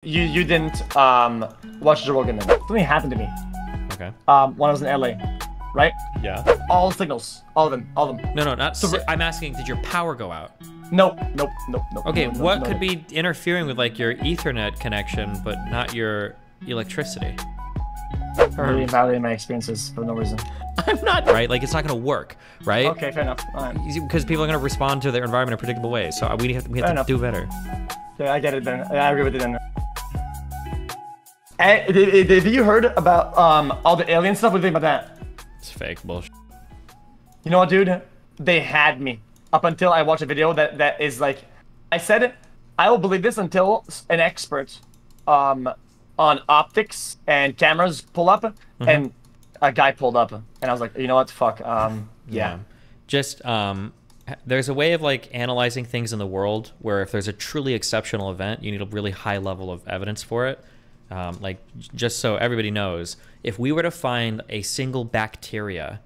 You didn't watch Joe Rogan then. Something happened to me. Okay. When I was in LA, right? Yeah. All signals, all of them. No, not. So I'm asking, did your power go out? Nope. Okay, no, what could be interfering with like your Ethernet connection, but not your electricity? Really invalidating my experiences for no reason. I'm not right. Like it's not gonna work, right? Okay, fair enough. All right. Because people are gonna respond to their environment in predictable ways. So we have to do better. Yeah, I get it then. I agree with it then. Hey, have you heard about all the alien stuff? What do you think about that? It's fake bullshit. You know what, dude? They had me up until I watched a video that is like, I said it. I will believe this until an expert on optics and cameras pull up, and a guy pulled up, and I was like, you know what? Fuck. Yeah. Just there's a way of like analyzing things in the world where if there's a truly exceptional event, you need a really high level of evidence for it. Like, just so everybody knows, if we were to find a single bacteria,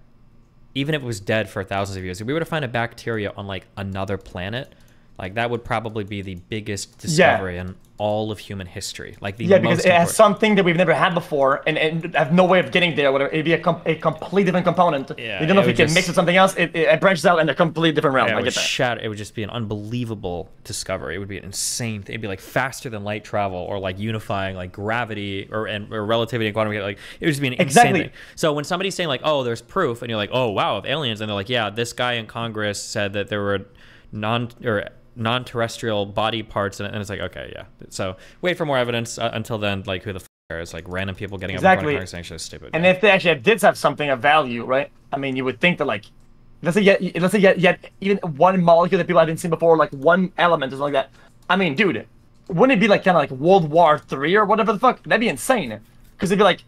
even if it was dead for thousands of years, if we were to find a bacteria on like another planet, like that would probably be the biggest discovery in all of human history. Like the because it has something that we've never had before, and have no way of getting there. Whatever, it'd be a complete different component. Yeah, you don't know if you can mix with something else. It branches out in a completely different realm. Yeah, I get that. It would just be an unbelievable discovery. It would be an insane thing. It'd be like faster than light travel, or like unifying like gravity or relativity and quantum mechanics. Like it would just be an insane thing. So when somebody's saying like, oh, there's proof, and you're like, oh wow, of aliens, and they're like, yeah, this guy in Congress said that there were non-terrestrial body parts, and it's like, okay, yeah. So wait for more evidence. Until then, like, who the f cares? Like random people getting up in front of Congress saying shit is stupid. And if they actually did have something of value, right? I mean, you would think that like, let's say yet even one molecule that people hadn't seen before, like one element or something like that. I mean, dude, wouldn't it be like kind of like World War III or whatever the fuck? That'd be insane. Because it'd be like,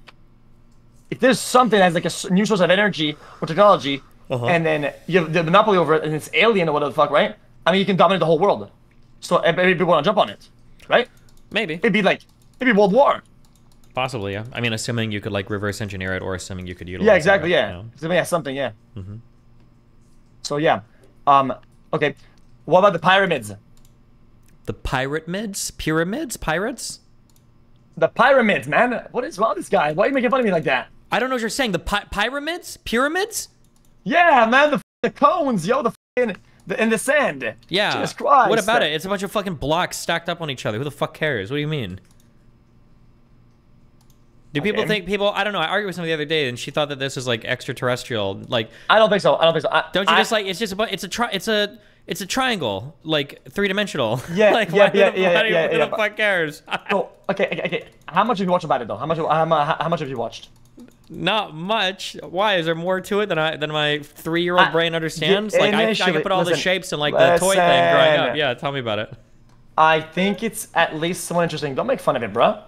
if there's something that's like a new source of energy or technology, and then you have the monopoly over it, and it's alien or whatever the fuck, right? I mean, you can dominate the whole world. So everybody people want to jump on it, right? Maybe. It'd be World War. Possibly, yeah. I mean, assuming you could like reverse engineer it, or assuming you could utilize. Yeah, exactly. It, yeah. You know? Assuming something. Yeah. So yeah. Okay. What about the pyramids? The pyramids? Pirates? The pyramids, man. What is wrong with this guy? Why are you making fun of me like that? I don't know what you're saying. The pyramids? Pyramids? Yeah, man. The cones, yo. In the sand. Yeah. Jesus Christ. What about it? It's a bunch of fucking blocks stacked up on each other. Who the fuck cares? What do you mean? Do people think I don't know. I argued with somebody the other day, and she thought that this was like extraterrestrial. Like, I don't think so. Don't you just like it's a triangle, like three-dimensional. Yeah. Like, yeah. Who the fuck cares? Oh, okay. How much have you watched about it though? How much have you watched? Not much. Why? Is there more to it than my 3-year-old brain understands? Like I can put all the shapes in like the toy thing growing up. Yeah, tell me about it. I think it's at least somewhat interesting. Don't make fun of it, bro.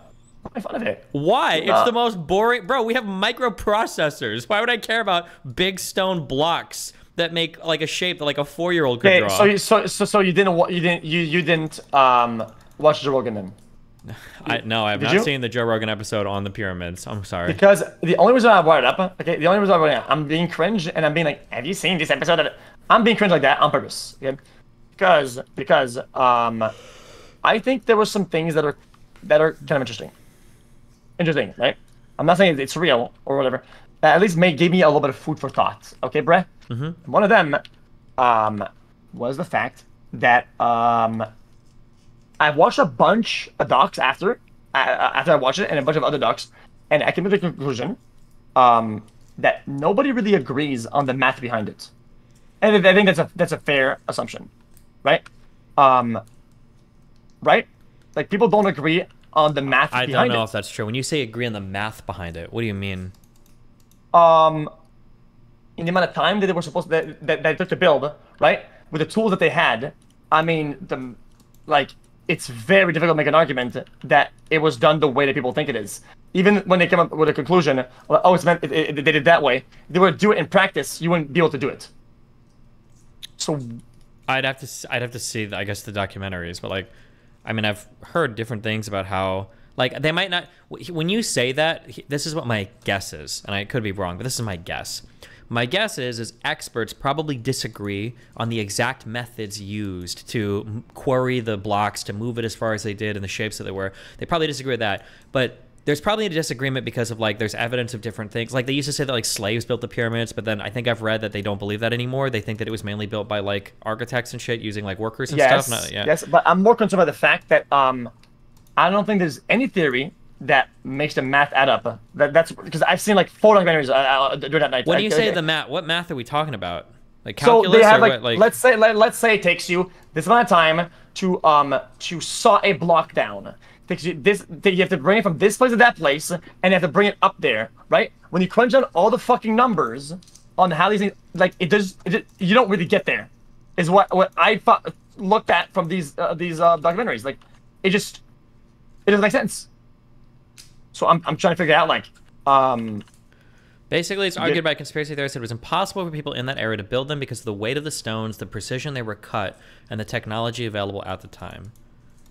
Don't make fun of it. Why? It's the most boring. Bro, we have microprocessors. Why would I care about big stone blocks that make like a shape that like a 4-year-old could draw? So you didn't watch Joe Rogan then? No, I have not seen the Joe Rogan episode on the pyramids. I'm sorry. Because the only reason I brought it up, okay, the only reason I brought it up, I'm being cringe, and I'm being like, have you seen this episode of it? I'm being cringe like that on purpose, okay? Because I think there were some things that are kind of interesting. Interesting, right? I'm not saying it's real or whatever. At least gave me a little bit of food for thought, okay, Brett? One of them was the fact that I watched a bunch of docs after I watched it, and a bunch of other docs, and I came to the conclusion that nobody really agrees on the math behind it, and I think that's a fair assumption, right? Right? Like people don't agree on the math behind it. I don't know if that's true. When you say agree on the math behind it, what do you mean? In the amount of time that they were supposed that they took to build, right? With the tools that they had, I mean, it's very difficult to make an argument that it was done the way that people think it is. Even when they came up with a conclusion, oh, it's meant they did it that way. If they were to do it in practice, you wouldn't be able to do it. So, I'd have to see, I guess, the documentaries. But like, I mean, I've heard different things about how like they might not. When you say that, this is what my guess is, and I could be wrong, but this is my guess. My guess is experts probably disagree on the exact methods used to quarry the blocks, to move it as far as they did, and the shapes that they were. They probably disagree with that. But there's probably a disagreement because of, like, there's evidence of different things. Like, they used to say that, like, slaves built the pyramids, but then I think I've read that they don't believe that anymore. They think that it was mainly built by, like, architects and shit using, like, workers and stuff. Not, yeah. Yes, but I'm more concerned by the fact that I don't think there's any theory that makes the math add up. That's because I've seen like 4 documentaries during that night. When you say the math, what math are we talking about? Like calculus, so they have, or what, like let's say it takes you this amount of time to saw a block down. It takes you this. You have to bring it from this place to that place, and you have to bring it up there, right? When you crunch down all the fucking numbers on how these things, like you don't really get there. Is what I looked at from these documentaries. Like it doesn't make sense. So I'm trying to figure out, like, basically, it's argued by conspiracy theorists that it was impossible for people in that era to build them because of the weight of the stones, the precision they were cut, and the technology available at the time.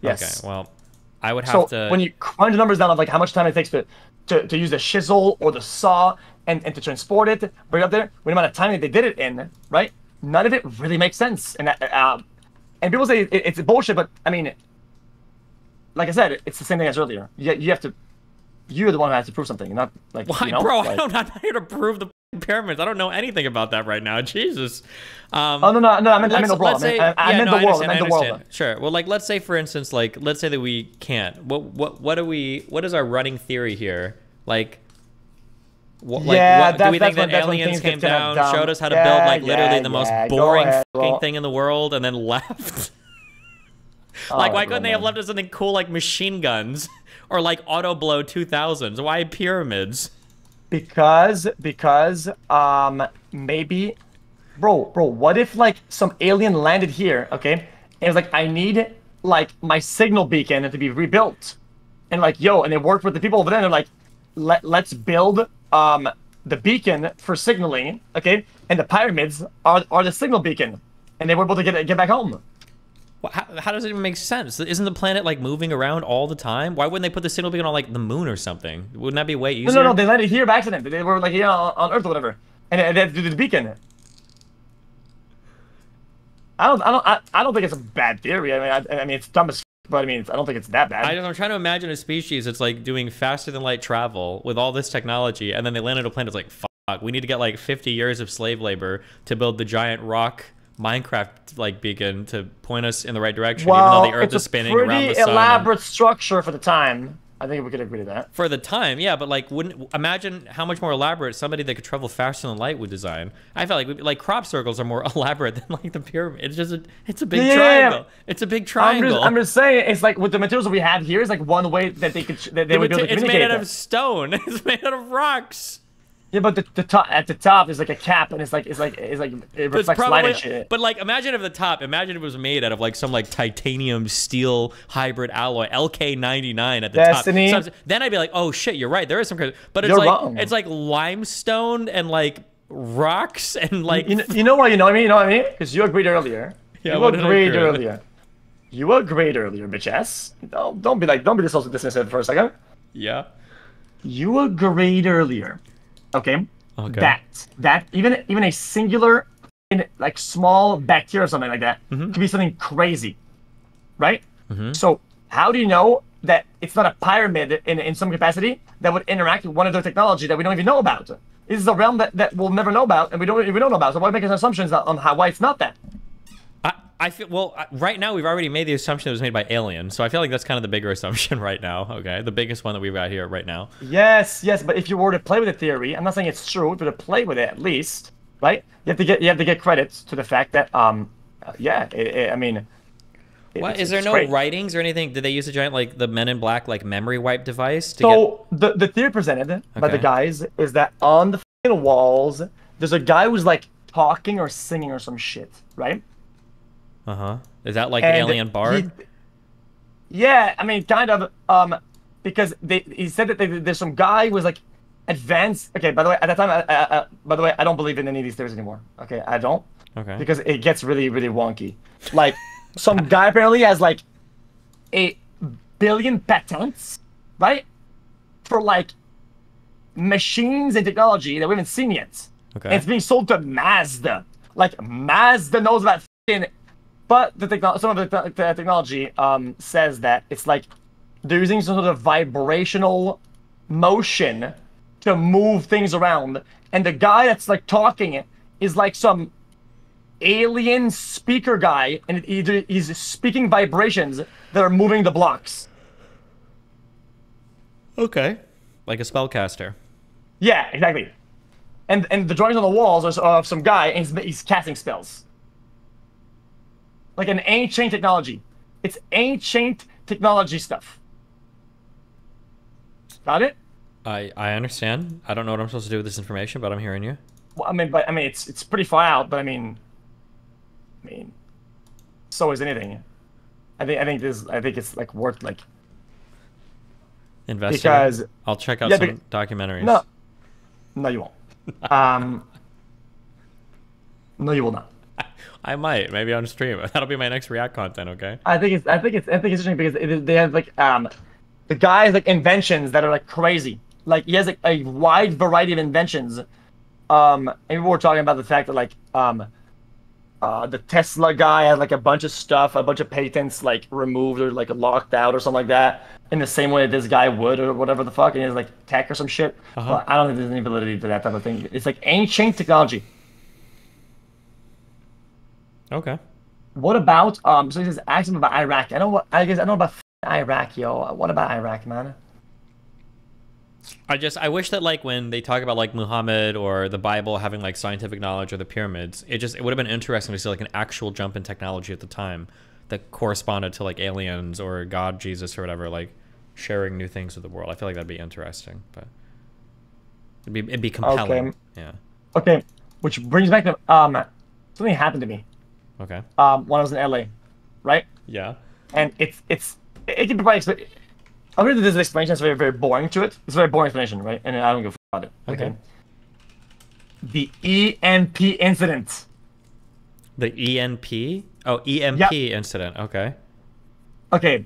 Yes. Okay, well, I would have to... when you crunch the numbers down of, like, how much time it takes to use the chisel or the saw and to transport it, bring it up there, with the amount of time that they did it in, right? None of it really makes sense. And people say it's bullshit, but, I mean, like I said, it's the same thing as earlier. You have to... You're the one who has to prove something, not like. Why, you know, bro? like... I'm not here to prove the pyramids. I don't know anything about that right now. Jesus. Oh no! I mean the world. I meant the world. Sure. Well, like, let's say, for instance, like, let's say that we can't. What is our running theory here? Like, do we think that aliens came down, showed us how to build, like, literally the most boring fucking thing in the world, and then left? Like, why couldn't they have left us something cool like machine guns? Or like auto blow 2000s? Why pyramids? Because maybe, bro, what if like some alien landed here, okay? And it was like, I need like my signal beacon to be rebuilt, and like, yo, and they worked with the people over there. And they're like, let's build the beacon for signaling, okay? And the pyramids are the signal beacon, and they were able to get back home. Well, how does it even make sense? Isn't the planet like moving around all the time? Why wouldn't they put the signal beacon on like the moon or something? Wouldn't that be way easier? No, they landed here by accident. They were like here on Earth or whatever, and they had to do the beacon. I don't think it's a bad theory. I mean it's dumb as f, but I mean I don't think it's that bad. I'm trying to imagine a species that's like doing faster than light travel with all this technology, and then they land on a planet that's like, fuck, we need to get like 50 years of slave labor to build the giant rock Minecraft like beacon to point us in the right direction, even though the Earth is spinning around the sun. It's a pretty elaborate structure for the time. I think we could agree to that. For the time, yeah, but like, imagine how much more elaborate somebody that could travel faster than light would design. I felt like crop circles are more elaborate than like the pyramid. It's just it's a big triangle. It's a big triangle. I'm just saying, it's like with the materials that we have here is like one way that they could they would be able to communicate. It's made out of stone. It's made out of rocks. Yeah, but the top at the top is like a cap, and it reflects light and shit. But like, imagine if imagine if it was made out of like some like titanium steel hybrid alloy LK99 at the Destiny. top. So then I'd be like, oh shit, you're right. There is some crazy. But it's it's like limestone and like rocks and like. You know what I mean? Because you agreed earlier. Yeah, you agreed earlier. You agreed earlier, bitch ass. Don't be this also dismissive for a second. Yeah. You agreed earlier. Okay. That even a singular, like small bacteria or something like that could be something crazy, right? So how do you know that it's not a pyramid in some capacity that would interact with one of their technology that we don't even know about? This is a realm that we'll never know about and we don't know about. So why make assumptions on why it's not that? I feel right now we've already made the assumption that it was made by aliens, so I feel like that's kind of the bigger assumption right now. Okay, the biggest one that we've got here right now. Yes, but if you were to play with the theory, I'm not saying it's true, but to play with it at least, right? You have to get credit to the fact that I mean. What is there no great writings or anything? Did they use a giant like the Men in Black like memory wipe device? The theory presented by the guys is that on the fucking walls there's a guy who's like talking or singing or some shit, right? Is that like the alien bard? Yeah, I mean, kind of. Because he said that there's some guy who was like advanced. Okay, by the way, at that time, by the way, I don't believe in any of these theories anymore. Okay, I don't. Okay. Because it gets really, really wonky. Like, some guy apparently has like 1 billion patents, right? For like machines and technology that we haven't seen yet. Okay. And it's being sold to Mazda. Like Mazda knows about fucking. But some of the technology says that it's like they're using some sort of vibrational motion to move things around, and the guy that's like talking is like some alien speaker guy, and he's speaking vibrations that are moving the blocks. Okay. Like a spellcaster. Yeah, exactly. And the drawings on the walls are of some guy, and he's casting spells. Like an ancient technology. It's ancient technology stuff. Got it? I understand. I don't know what I'm supposed to do with this information, but I'm hearing you. Well, it's pretty far out, but I mean, so is anything. I think it's like worth like investing. Because I'll check out some documentaries. No, you won't. No, you will not. I might, maybe on stream. That'll be my next React content. Okay. I think it's interesting because they have like the guy's like inventions that are like crazy. Like he has like a wide variety of inventions. And we were talking about the fact that like the Tesla guy had like a bunch of stuff, a bunch of patents like removed or like locked out or something like that, in the same way that this guy would or whatever the fuck, and it's like tech or some shit. But I don't think there's any validity to that type of thing. It's like ancient technology. Okay. What about so he says ask him about Iraq. I know about Iraq, yo. What about Iraq, man? I wish that like when they talk about like Muhammad or the Bible having like scientific knowledge or the pyramids, it would have been interesting to see like an actual jump in technology at the time that corresponded to like aliens or God, Jesus or whatever, like sharing new things with the world. I feel like that'd be interesting, but it'd be compelling. Okay. Yeah. Okay. Which brings back to something happened to me. Okay. When I was in LA, right? Yeah. And it can provide. I'm going to do this explanation. It's very, very boring to it. It's a very boring explanation, right? And I don't give a fuck about it. Okay. The EMP incident. The EMP? Oh, EMP incident. Okay. Okay.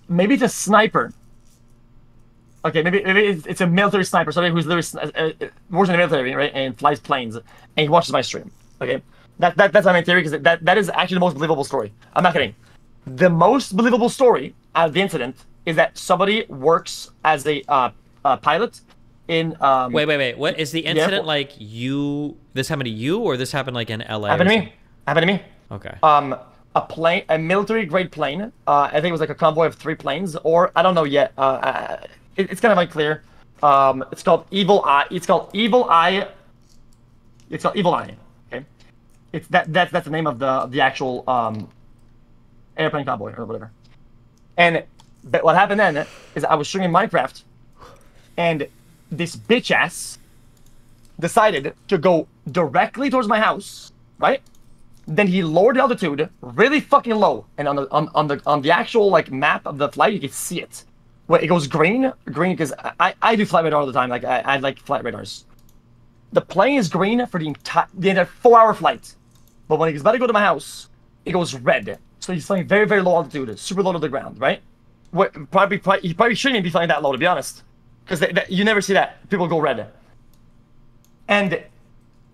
Maybe it's a sniper. Okay, maybe it's a military sniper. Somebody who's literally works in the military, right? And flies planes, and he watches my stream. Okay. That's my main theory, because that is actually the most believable story. I'm not kidding. The most believable story out of the incident is that somebody works as a pilot in wait. What is the incident like? This happened to you, or this happened like in LA? Happened to me. Okay. A military grade plane. I think it was like a convoy of 3 planes, or I don't know yet. It's kind of unclear. It's called Evil Eye. It's called Evil Eye. Okay. That's the name of the actual airplane convoy or whatever. But what happened then is I was streaming Minecraft, and this bitch ass decided to go directly towards my house, right? Then he lowered the altitude really fucking low, and on the actual like map of the flight, you can see it. Where it goes green because I do flight radar all the time. Like I like flight radars. The plane is green for the entire 4-hour flight, but when he's about to go to my house, it goes red. So he's flying very, very low altitude, super low to the ground, right? He probably shouldn't be flying that low, to be honest, because you never see that. People go red. And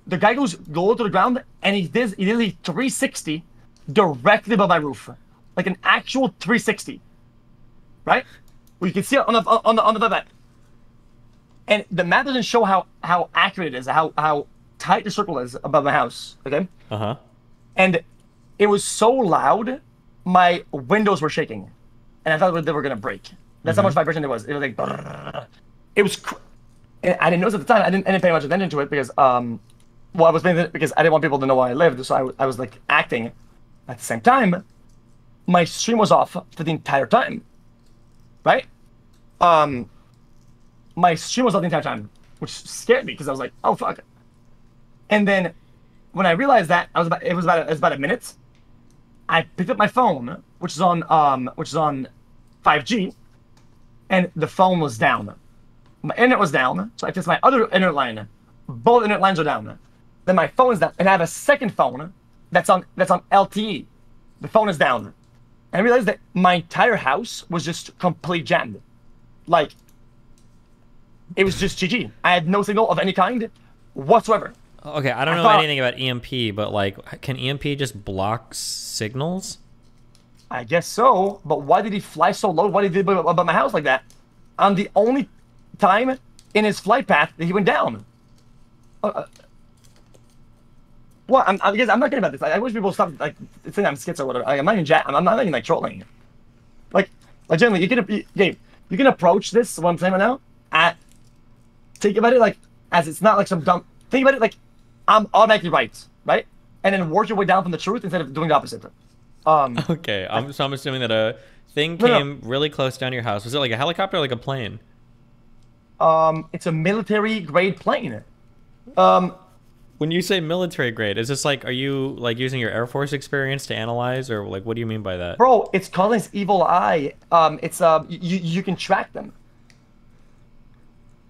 the guy goes low to the ground, and he does a 360 directly above my roof, like an actual 360, right? Well, you can see it on the map. And the map doesn't show how accurate it is, how tight the circle is above my house. Okay. And it was so loud, my windows were shaking. And I thought they were gonna break. That's how much vibration there was. It was like, brrr. It was. And I didn't notice at the time. I didn't pay much attention to it because, I was paying it because I didn't want people to know where I lived. So I was like acting. At the same time, my stream was off for the entire time, right? My stream was off the entire time, which scared me because I was like, oh fuck. And then when I realized that, it was about a minute. I picked up my phone, which is on 5G, and the phone was down. My internet was down, so I tested my other internet line. Both internet lines are down. Then my phone is down, and I have a second phone that's on LTE. The phone is down, and I realized that my entire house was just completely jammed. Like, it was just GG. I had no signal of any kind whatsoever. Okay, I don't know anything about EMP, but like, can EMP just block signals? I guess so, but why did he fly so low? Why did he do above my house like that? On the only time in his flight path that he went down. Well, I guess I'm not kidding about this. I wish people stop like saying I'm schizo or whatever. I'm not even I'm not even like trolling. Like generally, you can approach this. What I'm saying right now, think about it like as it's not like some dumb. Think about it like I'm automatically right, and then work your way down from the truth instead of doing the opposite. Okay, so I'm assuming that a thing came really close down your house. Was it like a helicopter or like a plane? It's a military grade plane. When you say military grade, is this like, are you like using your Air Force experience to analyze, or like what do you mean by that? Bro, it's called his evil eye. It's you can track them.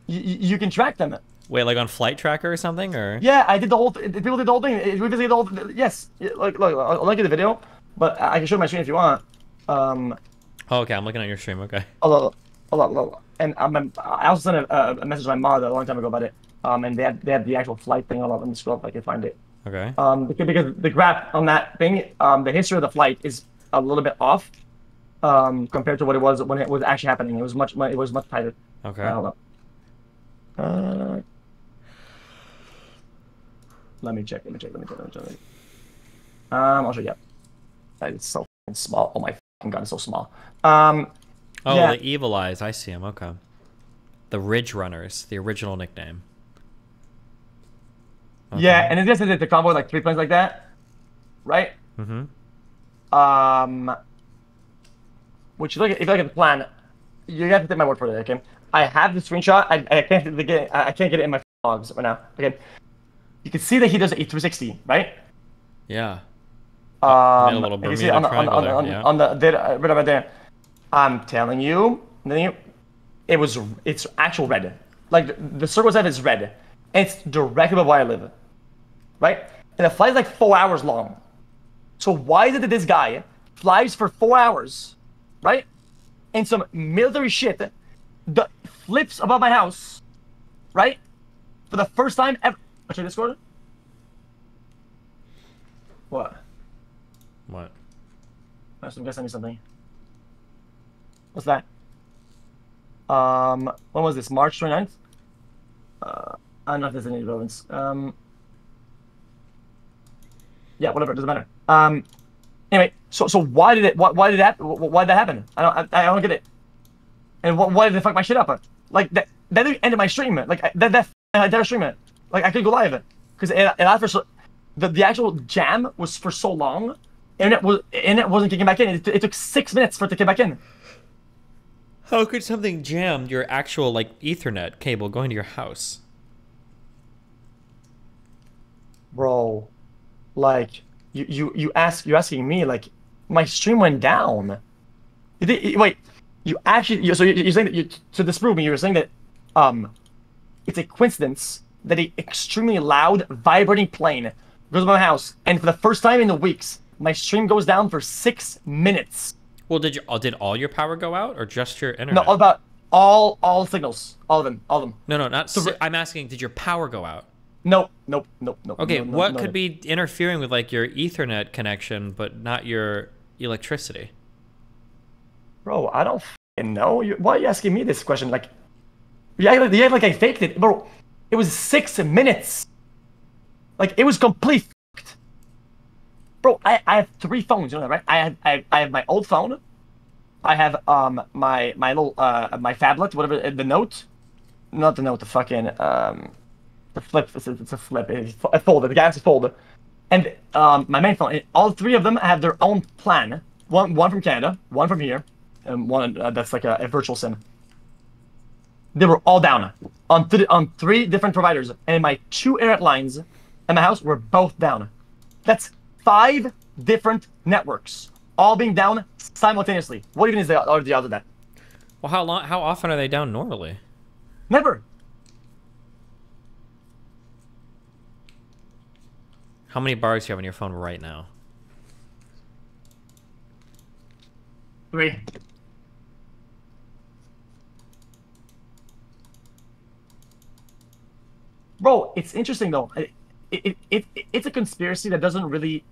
You can track them. Wait, like on Flight Tracker or something, or? Yeah, I did the whole. People did the whole thing. We visited the whole. Yes, look, I'll link you the video, but I can show my screen if you want. Oh, okay, I'm looking at your stream. Okay. Hold on. And I also sent a message to my mom a long time ago about it. And they have the actual flight thing. Hold on, let me scroll up if I can find it. Okay. Because the graph on that thing, the history of the flight is a little bit off, compared to what it was when it was actually happening. It was much tighter. Okay. Hold on. Let me check. I'll show you. It's so small. Oh my fucking god, it's so small. Oh, yeah. the Evil Eyes. I see them. Okay. The Ridge Runners, the original nickname. Okay. Yeah, and it just says the combo with like 3 planes like that, right? Mm-hmm. Which if you look at the plan, you have to take my word for it. Okay. I have the screenshot. I can't get it in my logs right now. Okay. You can see that he does a 360, right? Yeah. Made a little you see on the data right over there. I'm telling you, it's actual red. Like the circle set is red. And it's directly above where I live, right? And the flight is like 4 hours long. So why is it that this guy flies for 4 hours, right? And some military shit that flips above my house, right? For the first time ever. Check Discord. What? What? I'm guessing something. What's that? When was this? March 29th? I don't know if there's any relevance. Yeah, whatever. It doesn't matter. Anyway, so why did that happen? I don't get it. And why did they fuck my shit up? Like that ended my stream. Like that entire stream. Like I could go live because it after the actual jam was for so long, and it wasn't kicking back in. It took 6 minutes for it to kick back in. How could something jam your actual like Ethernet cable going to your house? Bro, like you're asking me like my stream went down. Wait, you're saying that to disprove me, you were saying that it's a coincidence that an extremely loud vibrating plane goes by my house, and for the first time in the weeks, my stream goes down for 6 minutes. Well, did all your power go out, or just your internet? No, about all signals, all of them. No, not. So, I'm asking, did your power go out? Nope. Okay, what could be interfering with like your Ethernet connection, but not your electricity? Bro, I don't fucking know. Why are you asking me this question? Like, you act like I faked it, bro. It was 6 minutes. Like it was complete. Bro, I have 3 phones, you know that, right? I have my old phone. I have my little my phablet, whatever, the Note, not the Note, the fucking the flip. It's a flip. It's a folder. The Galaxy folder, and my main phone. All 3 of them have their own plan. One from Canada, one from here, and one that's like a virtual SIM. They were all down on 3 different providers, and my 2 internet lines in my house were both down. That's 5 different networks, all being down simultaneously. What even is the odds of that? Well, how often are they down normally? Never. How many bars do you have on your phone right now? 3. Bro, it's interesting though. it's a conspiracy that doesn't really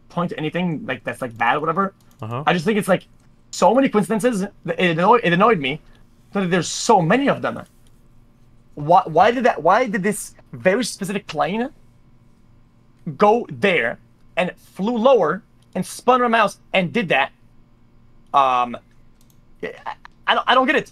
point to anything like that's like bad or whatever. Uh-huh. I just think it's like so many coincidences. It annoyed me that there's so many of them. Why did this very specific plane go there and flew lower and spun around my house and did that? I don't get it,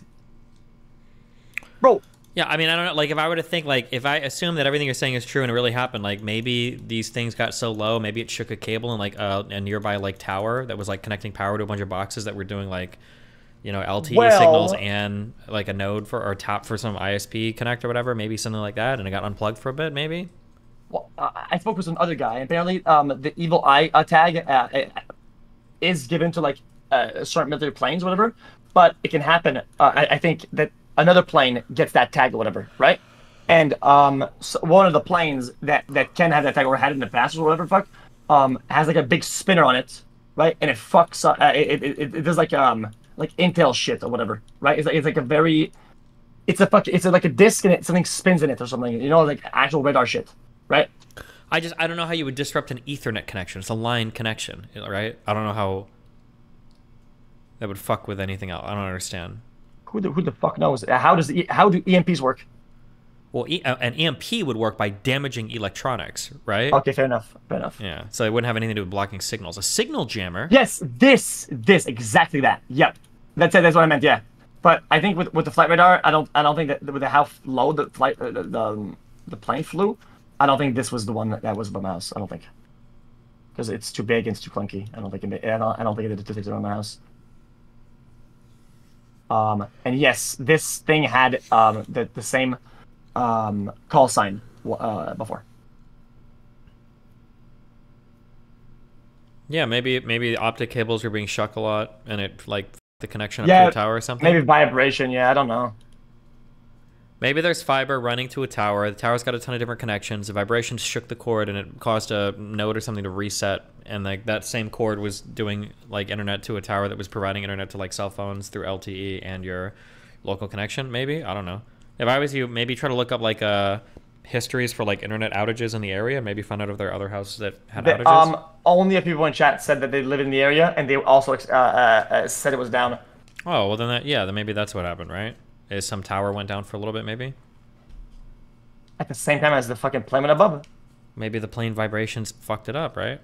bro. Yeah, I mean, I don't know. Like, if I were to think, like, if I assume that everything you're saying is true and it really happened, like, maybe these things got so low, maybe it shook a cable in, like, a nearby, like, tower that was, like, connecting power to a bunch of boxes that were doing, like, you know, LTE signals and, like, a node for, or tap for some ISP connect or whatever, maybe something like that, and it got unplugged for a bit, maybe? Well, I spoke with another guy, and apparently, the evil eye tag is given to, like, certain military planes or whatever, but it can happen. I think that another plane gets that tag or whatever, right? And so one of the planes that can have that tag or had it in the past or whatever, fuck, has like a big spinner on it, right? And it fucks up. It does like Intel shit or whatever, right? It's like a very, it's like a disc and something spins in it or something. You know, like actual radar shit, right? I don't know how you would disrupt an Ethernet connection. It's a line connection, right? I don't know how that would fuck with anything else. I don't understand. Who the fuck knows? How do EMPs work? Well, an EMP would work by damaging electronics, right? Okay, fair enough. Fair enough. Yeah, so it wouldn't have anything to do with blocking signals. A signal jammer. Yes, this exactly that. Yep, that's it. That's what I meant. Yeah, but I think with the flight radar, I don't think that with how low the flight the plane flew, I don't think this was the one that was by mouse. I don't think, because it's too big and it's too clunky. I don't think it detected it on my house. And yes, this thing had the same call sign before. Yeah, maybe the optic cables were being shuck a lot, and it like the connection up Yeah, to a tower or something. Maybe vibration. Yeah, I don't know. Maybe there's fiber running to a tower. The tower's got a ton of different connections. The vibrations shook the cord, and it caused a node or something to reset. And like that same cord was doing like internet to a tower that was providing internet to like cell phones through LTE and your local connection. Maybe, I don't know. If I was you, maybe try to look up like histories for like internet outages in the area. Maybe find out if there are other houses that had outages. Only a people in chat said that they live in the area, and they also said it was down. Oh well, then maybe that's what happened, right? Is some tower went down for a little bit, maybe? At the same time as the fucking plane went above. Maybe the plane vibrations fucked it up, right?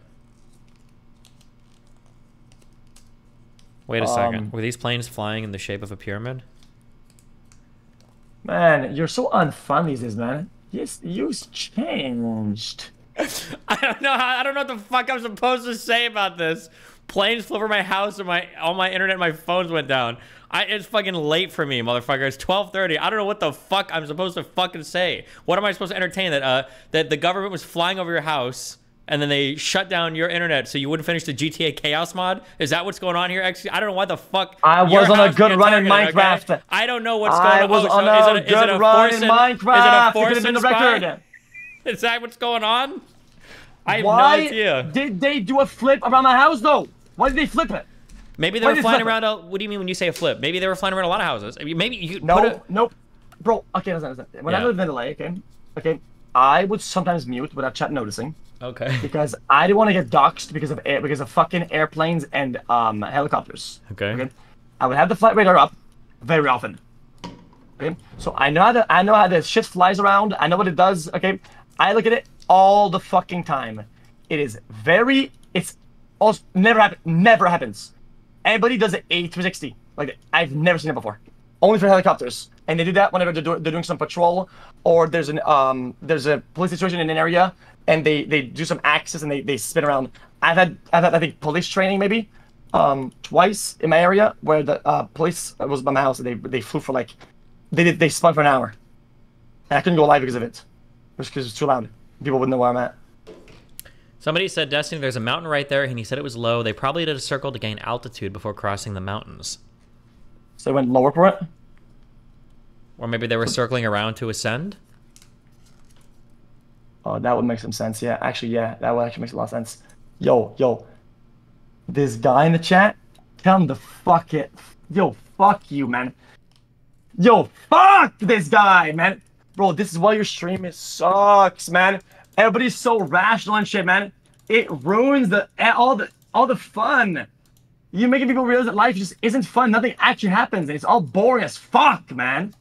Wait a second. Were these planes flying in the shape of a pyramid? Man, you're so unfun these days, man. Yes, you changed. I don't know what the fuck I'm supposed to say about this. Planes flew over my house and all my internet and my phones went down. It's fucking late for me, motherfucker. It's 12:30. I don't know what the fuck I'm supposed to fucking say. What am I supposed to entertain? That the government was flying over your house and then they shut down your internet so you wouldn't finish the GTA Chaos mod? Is that what's going on here? Actually, I don't know why the fuck. I was on a good run in Minecraft. Okay? I don't know what's going on. I was on a good run in Minecraft. It could have been the record. Is that what's going on? I have no idea. Did they do a flip around my house though? Why did they flip it? Maybe they were flying around. What do you mean when you say a flip? Maybe they were flying around a lot of houses. I mean, maybe you. Nope, bro. Okay, listen. When I lived in LA, okay, I would sometimes mute without chat noticing. Okay. Because I didn't want to get doxxed because of fucking airplanes and helicopters. Okay. I would have the flight radar up very often. Okay. So I know how the shit flies around. I know what it does. Okay. I look at it all the fucking time. It's almost never happens. Everybody does it 360. Like, I've never seen it before. Only for helicopters. And they do that whenever they're doing some patrol, or there's a police situation in an area, and they do some access and they spin around. I've had I think police training maybe twice in my area where the police was by my house and they flew for like they spun for an hour. And I couldn't go live because of it. Just because it's too loud. People wouldn't know where I'm at. Somebody said, Destiny, there's a mountain right there, and he said it was low. They probably did a circle to gain altitude before crossing the mountains. So they went lower for it? Or maybe they were circling around to ascend? Oh, that would make some sense. Yeah, actually, yeah. That would actually make a lot of sense. Yo. This guy in the chat, tell him to fuck it. Yo, fuck you, man. Yo, fuck this guy, man. Bro, this is why your stream sucks, man. Everybody's so rational and shit, man. It ruins all the fun. You're making people realize that life just isn't fun. Nothing actually happens, and it's all boring as fuck, man.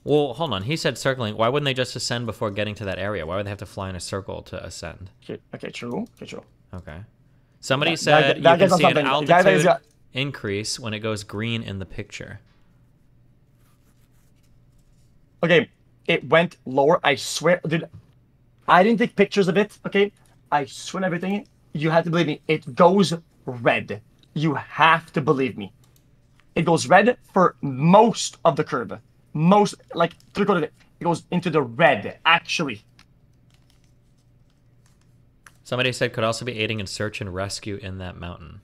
Well, hold on. He said circling. Why wouldn't they just ascend before getting to that area? Why would they have to fly in a circle to ascend? Okay, true. Okay, true. Okay. Somebody said you can see an altitude increase when it goes green in the picture. Okay, it went lower. I swear, dude. I didn't take pictures of it. Okay, I swear on everything. You have to believe me. It goes red. You have to believe me. It goes red for most of the curve. Most, like 3/4 of it. It goes into the red, actually. Somebody said could also be aiding in search and rescue in that mountain.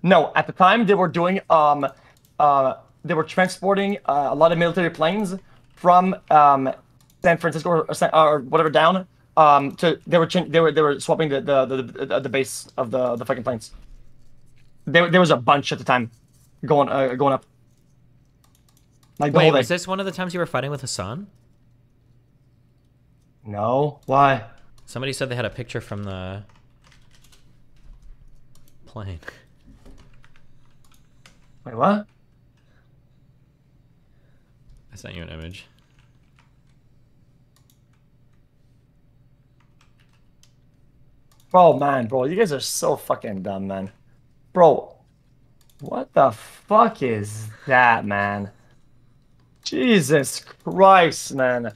No, at the time they were doing they were transporting a lot of military planes from San Francisco or whatever down to they were swapping the base of the fucking planes. There was a bunch at the time going up. Like wait, was this one of the times you were fighting with Hassan? No. Why? Somebody said they had a picture from the plane. Wait, what? I sent you an image. Oh man, bro, you guys are so fucking dumb, man. Bro, what the fuck is that, man? Jesus Christ, man.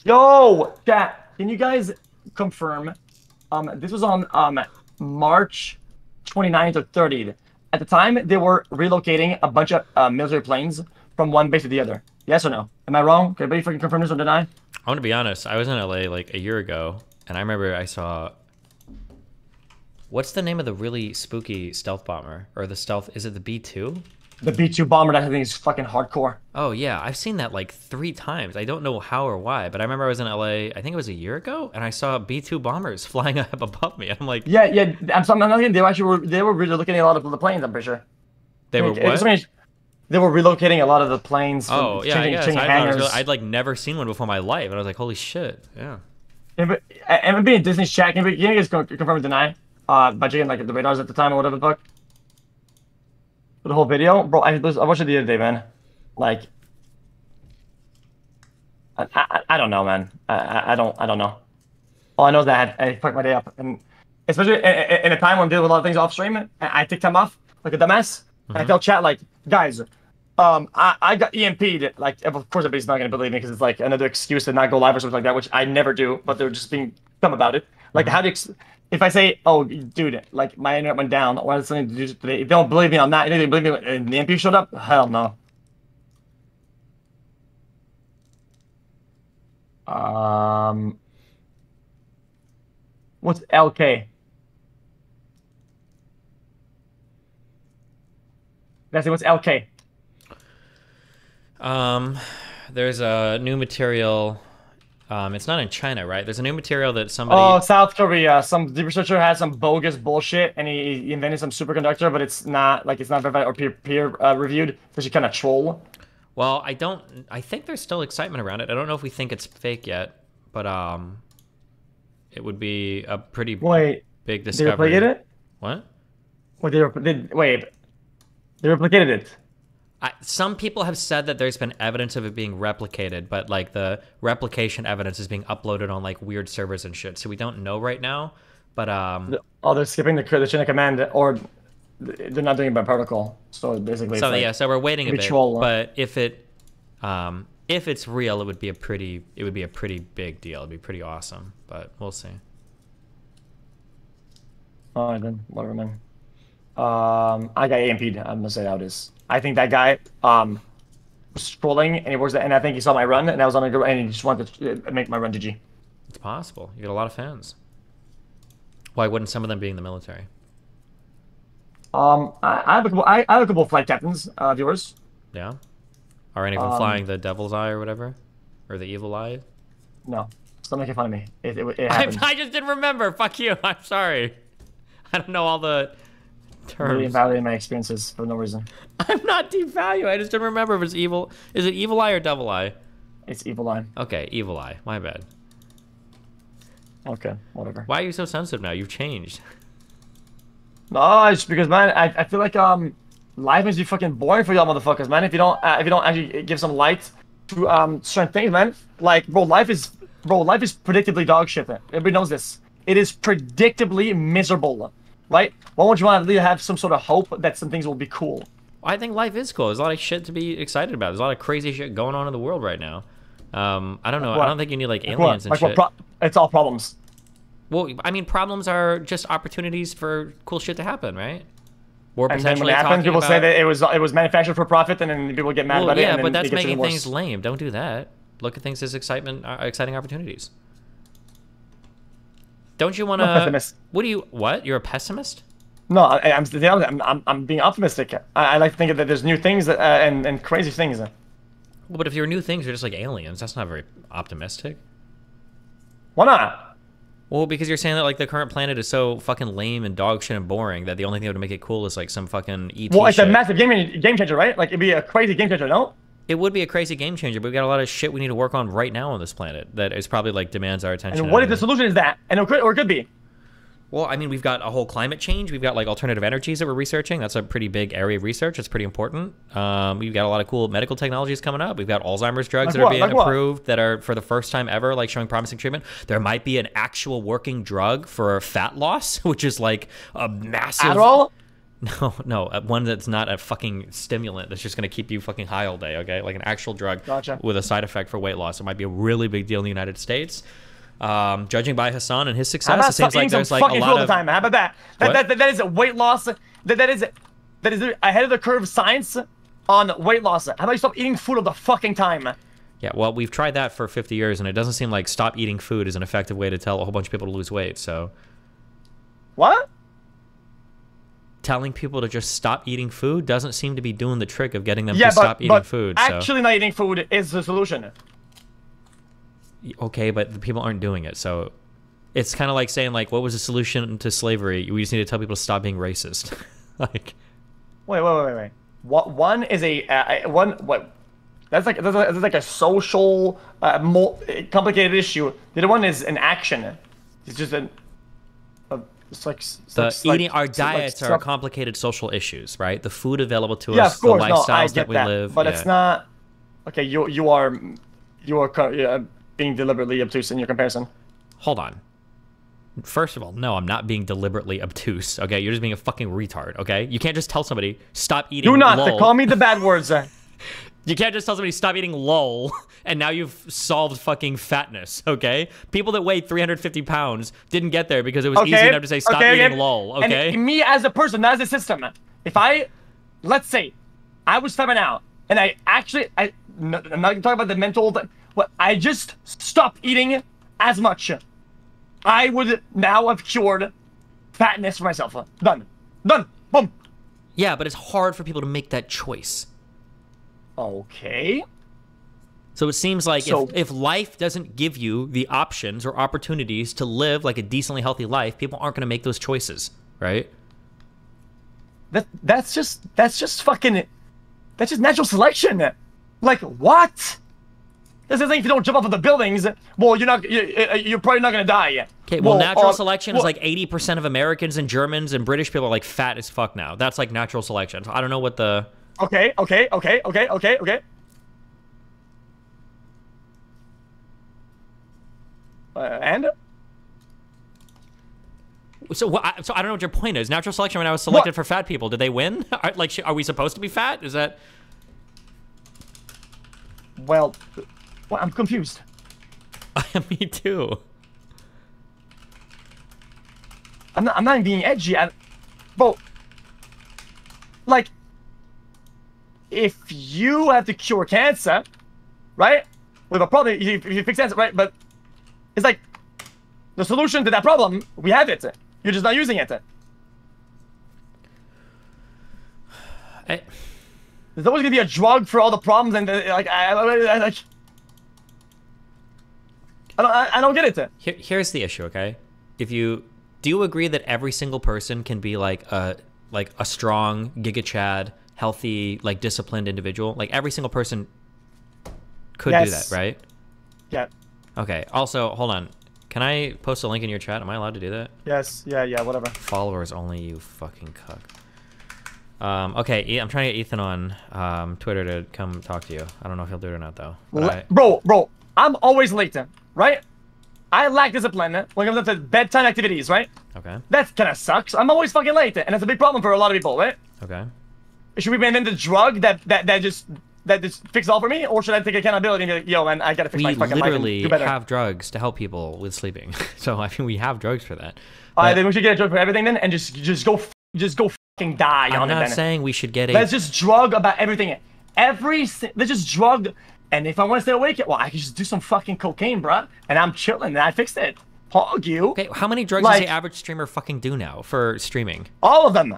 Yo, chat, can you guys confirm? This was on March 29th or 30th. At the time, they were relocating a bunch of military planes from one base to the other. Yes or no? Am I wrong? Can anybody fucking confirm this or deny? I want to be honest. I was in LA like a year ago, and I remember I saw. What's the name of the really spooky stealth bomber? Or the stealth? Is it the B-2? The B-2 bomber, that thing is fucking hardcore. Oh, yeah. I've seen that like 3 times. I don't know how or why, but I remember I was in LA, I think it was a year ago, and I saw B-2 bombers flying up above me. I'm like... Yeah. I'm not kidding. They were relocating a lot of the planes, I'm pretty sure. They were what? They were relocating a lot of the planes. Oh, yeah, I guess. Hangars. I'd like never seen one before in my life, and I was like, holy shit, yeah. And being Disney's chat, can you guys confirm or deny? By checking like the radars at the time or whatever the fuck. For the whole video, bro. I watched it the other day, man. Like, I don't know, man. I don't know. All I know is that I fucked my day up, and especially in a time when I'm dealing with a lot of things off stream, I take time off like a dumbass. And I tell chat like, guys, I got EMP'd. Like, of course, everybody's not gonna believe me because it's like another excuse to not go live or something like that, which I never do. But they're just being dumb about it. Like, how do you? If I say, oh, dude, like my internet went down, or I had something to do today, if you don't believe me on that, you believe me when the EMP showed up? Hell no. What's LK? That's it. What's LK? There's a new material. It's not in China, right? There's a new material that somebody... Oh, South Korea. Some researcher had some bogus bullshit, and he invented some superconductor, but it's not verified or peer reviewed, which is kind of troll. Well, I think there's still excitement around it. I don't know if we think it's fake yet, but it would be a pretty big discovery. They replicated it? What? They replicated it. Some people have said that there's been evidence of it being replicated, but like the replication evidence is being uploaded on like weird servers and shit. So we don't know right now. But they're skipping the chain of command, or they're not doing it by protocol. So basically, so yeah, so we're waiting a bit. But if it's real, it would be a pretty big deal. It'd be pretty awesome. But we'll see. All right then, whatever, man. I got AMP'd. I'm gonna say how it is. I think that guy was trolling, and he works, and I think he saw my run, and I was on a and he just wanted to make my run GG. It's possible. You got a lot of fans. Why wouldn't some of them be in the military? I have a couple of flight captains, viewers. Yeah. Are any of them flying the Devil's Eye or whatever, or the Evil Eye? No, stop making fun of me. It happened. I just didn't remember. Fuck you. I'm sorry. I don't know all the terms. Really invalidating my experiences for no reason. I'm not devaluing. I just didn't remember if it's evil. Is it Evil Eye or Devil Eye? It's Evil Eye. Okay, Evil Eye. My bad. Okay, whatever. Why are you so sensitive now? You've changed. No, it's because, man, I feel like life must be fucking boring for y'all motherfuckers, man. If you don't actually give some light to certain things, man. Like, bro, life is predictably dog shit. Everybody knows this. It is predictably miserable, right? Why won't you want to have some sort of hope that some things will be cool? I think life is cool. There's a lot of shit to be excited about. There's a lot of crazy shit going on in the world right now. I don't know. Like I don't think you need like aliens and shit. It's all problems. Well, I mean, problems are just opportunities for cool shit to happen, right? Or And then when it happens, people say that it was manufactured for profit, and then people get mad about it. Yeah, and but then that's it gets making even things worse. lame. Don't do that. Look at things as exciting opportunities. Don't you want I'm a pessimist. to? What? You're a pessimist? No, I'm being optimistic. I like to think that there's new things and crazy things. Well, but if your new things are just like aliens, that's not very optimistic. Why not? Well, because you're saying that like the current planet is so fucking lame and dog shit and boring that the only thing that would make it cool is like some fucking ET Well, it's shit. a massive game changer, right? Like, it'd be a crazy game changer, no? It would be a crazy game changer, but we got a lot of shit we need to work on right now on this planet that is probably like demands our attention. And what if the solution is that? And it could be. Well, I mean, we've got a whole climate change. We've got like alternative energies that we're researching. That's a pretty big area of research. It's pretty important. We've got a lot of cool medical technologies coming up. We've got Alzheimer's drugs that are being approved that are for the first time ever, like showing promising treatment. There might be an actual working drug for fat loss, which is like a massive. Adderall? No, one that's not a fucking stimulant that's just going to keep you fucking high all day, okay? Like an actual drug with a side effect for weight loss. It might be a really big deal in the United States. Judging by Hassan and his success, it seems like there's like a lot of time. How about that? That is a weight loss. That is ahead of the curve science on weight loss. How about you stop eating food all the fucking time? Yeah, well, we've tried that for 50 years, and it doesn't seem like stop eating food is an effective way to tell a whole bunch of people to lose weight, so... What? Telling people to just stop eating food doesn't seem to be doing the trick of getting them to stop eating food. Actually not eating food is the solution. Okay, but the people aren't doing it, so... It's kind of like saying, like, what was the solution to slavery? We just need to tell people to stop being racist. Like... Wait. One is what? That's like a social, complicated issue. The other one is an action. It's just our diets are complicated social issues, right? The food available to yeah, us, of course, the lifestyles that we that, live. But it's not. Okay, you are being deliberately obtuse in your comparison. Hold on. First of all, no, I'm not being deliberately obtuse, okay? You're just being a fucking retard, okay? You can't just tell somebody, stop eating Do not lol. call me the bad words. You can't just tell somebody, stop eating lol, and now you've solved fucking fatness, okay? People that weigh 350 pounds didn't get there because it was easy enough to say, stop eating lol, okay? And me as a person, not as a system. If let's say, I was fat now, and I'm not talking about the mental, but I just stopped eating as much. I would now have cured fatness for myself. Done. Boom. Yeah, but it's hard for people to make that choice. Okay. So it seems like if life doesn't give you the options or opportunities to live like a decently healthy life, people aren't going to make those choices, right? That's just natural selection. Like, what? This is like if you don't jump off of the buildings, well, you're probably not gonna die. Okay, well, natural selection is like 80% of Americans and Germans and British people are like fat as fuck now. That's like natural selection. So I don't know what the... Okay. And? So I don't know what your point is. Natural selection when I was selected for fat people, did they win? Are we supposed to be fat? Is that... Well, I'm confused. Me too. I'm not being edgy. But like, if you have to cure cancer, right? We have a problem. If you fix cancer, right? But it's like the solution to that problem. We have it. You're just not using it. There's always gonna be a drug for all the problems, and I don't get it. Here's the issue, okay? Do you agree that every single person can be like a strong, giga chad, healthy, like disciplined individual? Like every single person. could do that, right? Yeah. Okay. Also, hold on. Can I post a link in your chat? Am I allowed to do that? Yes. Yeah. Whatever. Followers only, you fucking cuck. Okay, I'm trying to get Ethan on Twitter to come talk to you. I don't know if he'll do it or not, though. Bro, I'm always late, right? I lack discipline when it comes to bedtime activities, right? Okay. That kind of sucks. I'm always fucking late, and it's a big problem for a lot of people, right? Okay. Should we invent a drug that just fix it all for me, or should I take accountability and be like, yo, man, I gotta fix my fucking life and do better? We literally have drugs to help people with sleeping, so I think we have drugs for that. Then we should get a drug for everything then, and just go fucking die on it. I'm not saying we should get a. Let's just drug about everything. Let's just drug. And if I want to stay awake, well, I can just do some fucking cocaine, bruh, and I'm chilling, and I fixed it. Hog you. Okay, how many drugs does the average streamer fucking do now for streaming? All of them.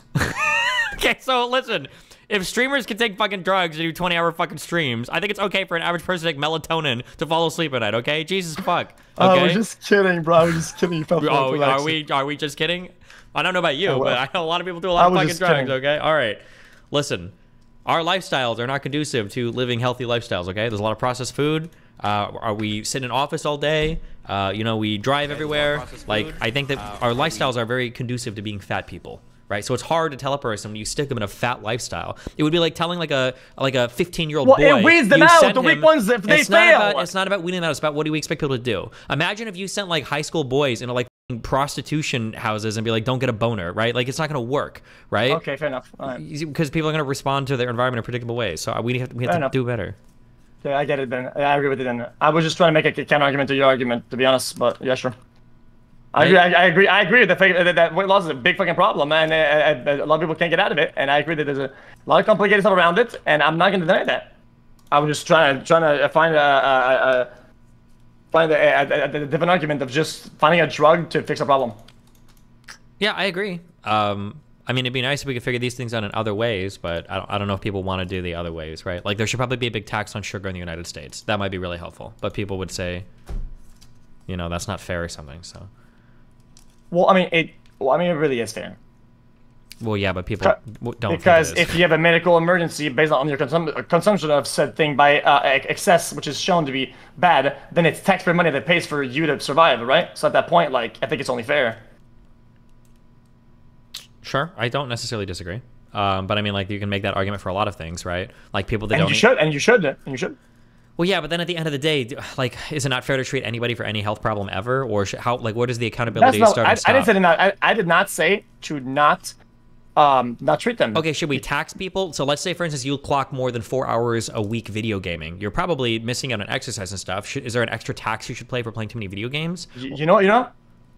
Okay, so listen, if streamers can take fucking drugs and do 20-hour fucking streams, I think it's okay for an average person to take melatonin to fall asleep at night, okay? Jesus fuck. Okay? We're just kidding, bro. We're just kidding. Are we just kidding? I don't know about you, but I know a lot of people do a lot of fucking drugs, okay? All right. Listen. Our lifestyles are not conducive to living healthy lifestyles, okay? There's a lot of processed food. Are we sit in an office all day? You know, we drive everywhere. Like, I think that our lifestyles are very conducive to being fat people, right? So it's hard to tell a person when you stick them in a fat lifestyle. It would be like telling like a 15-year-old boy. Well, it weeds them out. The weak ones, if they fail. It's not about weeding them out. It's about what do we expect people to do. Imagine if you sent like high school boys into like prostitution houses and be like, don't get a boner, right? Like, it's not going to work, right? Okay, fair enough. Because people are going to respond to their environment in predictable ways. So we have to do better. Yeah, I get it, Ben. I agree with it, then. I was just trying to make a counter-argument to your argument, to be honest, but yeah, sure. I agree with the fact that weight loss is a big fucking problem, and a lot of people can't get out of it, and I agree that there's a lot of complicated stuff around it, and I'm not going to deny that. I was just trying to find a different argument of just finding a drug to fix a problem. Yeah, I agree. I mean, it'd be nice if we could figure these things out in other ways, but I don't know if people want to do the other ways, right? Like, there should probably be a big tax on sugar in the United States. That might be really helpful. But people would say, you know, that's not fair or something, so. Well, I mean, it really is fair. Well, yeah, but people don't. Because if you have a medical emergency based on your consumption of said thing by excess, which is shown to be bad, then it's taxpayer money that pays for you to survive, right? So at that point, like, I think it's only fair. Sure, I don't necessarily disagree. But I mean, like, you can make that argument for a lot of things, right? Like, people that don't. You should. Well, yeah, but then at the end of the day, like, is it not fair to treat anybody for any health problem ever, or like, where does the accountability start and stop? I didn't say that. I did not say to not treat them. Okay, should we tax people? So let's say, for instance, you clock more than 4 hours a week video gaming. You're probably missing out on exercise and stuff. Is there an extra tax you should pay for playing too many video games? You know,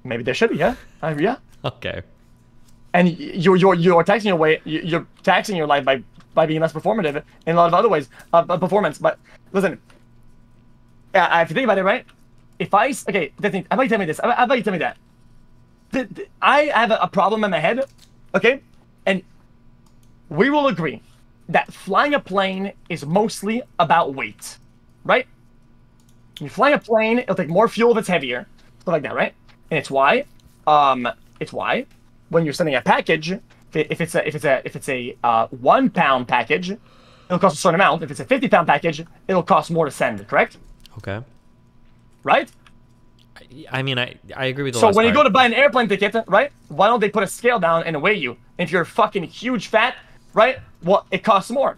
maybe there should be. Yeah, yeah. Okay. And you're taxing you're taxing your life by being less performative in a lot of other ways of performance. But listen, if you think about it, right? How about you tell me this? How about you tell me that? I have a problem in my head, okay? And we will agree that flying a plane is mostly about weight, right? When you fly a plane, it'll take more fuel if it's heavier, stuff like that, right? And it's why when you're sending a package, if it's a 1 pound package, it'll cost a certain amount. If it's a 50-pound package, it'll cost more to send. Correct? Okay. Right? I mean, I agree with the So when you go to buy an airplane ticket, right? Why don't they put a scale down and weigh you? If you're fucking huge fat, right? Well, it costs more.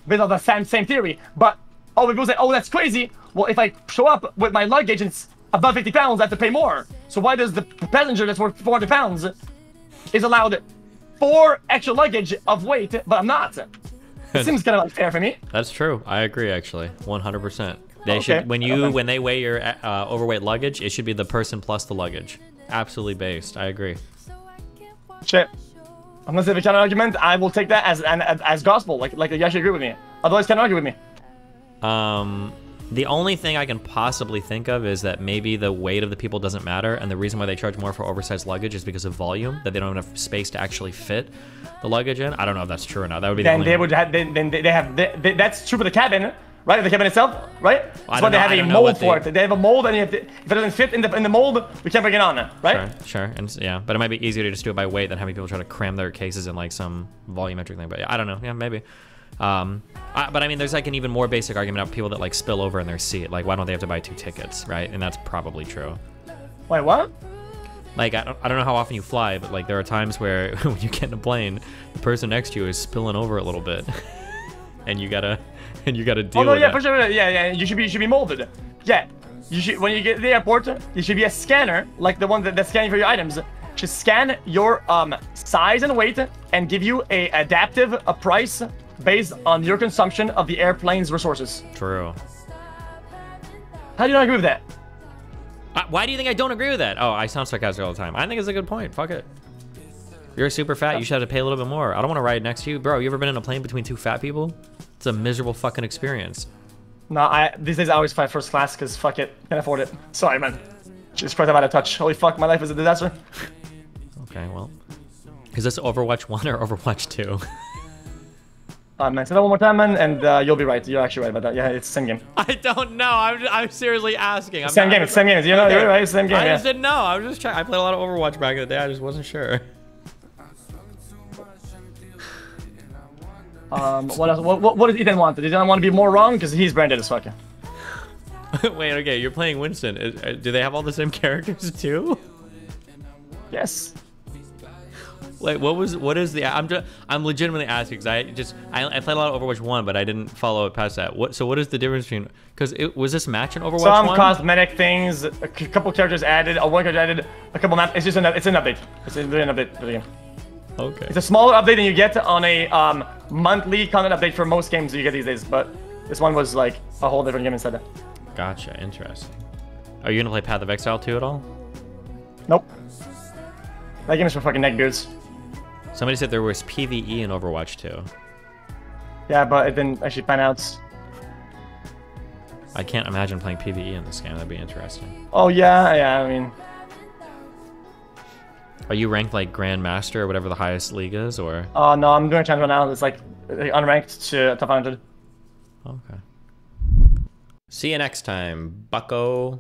Based on the same theory. But people say, oh, that's crazy. Well, if I show up with my luggage and it's above 50 pounds, I have to pay more. So why does the passenger that's worth 400 pounds is allowed 4 extra luggage of weight, but I'm not? It seems kind of unfair for me. That's true. I agree, actually, 100%. They should when they weigh your overweight luggage, it should be the person plus the luggage. Absolutely based. I agree. Shit. Unless they have a counter argument, I will take that as gospel. Like you actually agree with me. Otherwise, can't argue with me. The only thing I can possibly think of is that maybe the weight of the people doesn't matter, and the reason why they charge more for oversized luggage is because of volume, that they don't have enough space to actually fit the luggage in. I don't know if that's true or not. That would be then they would have. Then they have. That's true for the cabin, right? The cabin itself, right? That's why they have a mold for it. They have a mold, and if it doesn't fit in the mold, we can't bring it on, right? Sure. And yeah, but it might be easier to just do it by weight than having people try to cram their cases in like some volumetric thing. But yeah, I don't know. Yeah, maybe. But I mean, there's like an even more basic argument of people that like spill over in their seat. Like, why don't they have to buy 2 tickets, right? And that's probably true. Wait, what? Like, I don't know how often you fly, but like there are times where when you get in a plane, the person next to you is spilling over a little bit, and you gotta deal Oh no, with yeah, it. for sure. Yeah. You should be molded. Yeah. You should, when you get to the airport, you should be a scanner, like the one that's scanning for your items. Should scan your size and weight and give you a adaptive price based on your consumption of the airplane's resources. True. How do you not agree with that? Why do you think I don't agree with that? Oh, I sound sarcastic all the time. I think it's a good point. Fuck it. You're super fat. You should have to pay a little bit more. I don't want to ride next to you. Bro, you ever been in a plane between 2 fat people? It's a miserable fucking experience. No, these days I always fly first class because fuck it, can't afford it. Sorry, man. Jesus Christ, I'm out of touch. Holy fuck, my life is a disaster. Okay, well. Is this Overwatch 1 or Overwatch 2? Man, say that one more time, man, and you'll be right. You're actually right about that. Yeah, it's the same game. I don't know. I'm seriously asking. It's same game. You know, okay. you're right. It's the same game. I yeah. just didn't know. I was just trying. I played a lot of Overwatch back in the day. I just wasn't sure. What else? What does Ethan want? Does Ethan want to be more wrong? Because he's branded as fuck. Wait, okay. You're playing Winston. Do they have all the same characters too? Yes. Like, what is the? I'm legitimately asking because I played a lot of Overwatch 1, but I didn't follow it past that. So what is the difference between? Because was this match in Overwatch 1? Some cosmetic things, a couple characters added, one character added, a couple maps. It's just an update. It's an update for the game. Okay. It's a smaller update than you get on a monthly content update for most games you get these days, but this one was like a whole different game instead. Gotcha. Interesting. Are you gonna play Path of Exile 2 at all? Nope. That game is for fucking neckbeards. Somebody said there was PvE in Overwatch 2. Yeah, but it didn't actually pan out. I can't imagine playing PvE in this game. That'd be interesting. Oh yeah, I mean. Are you ranked like Grandmaster or whatever the highest league is, or? Oh no, I'm doing a challenge right now. It's like unranked to top 100. Okay. See you next time, bucko.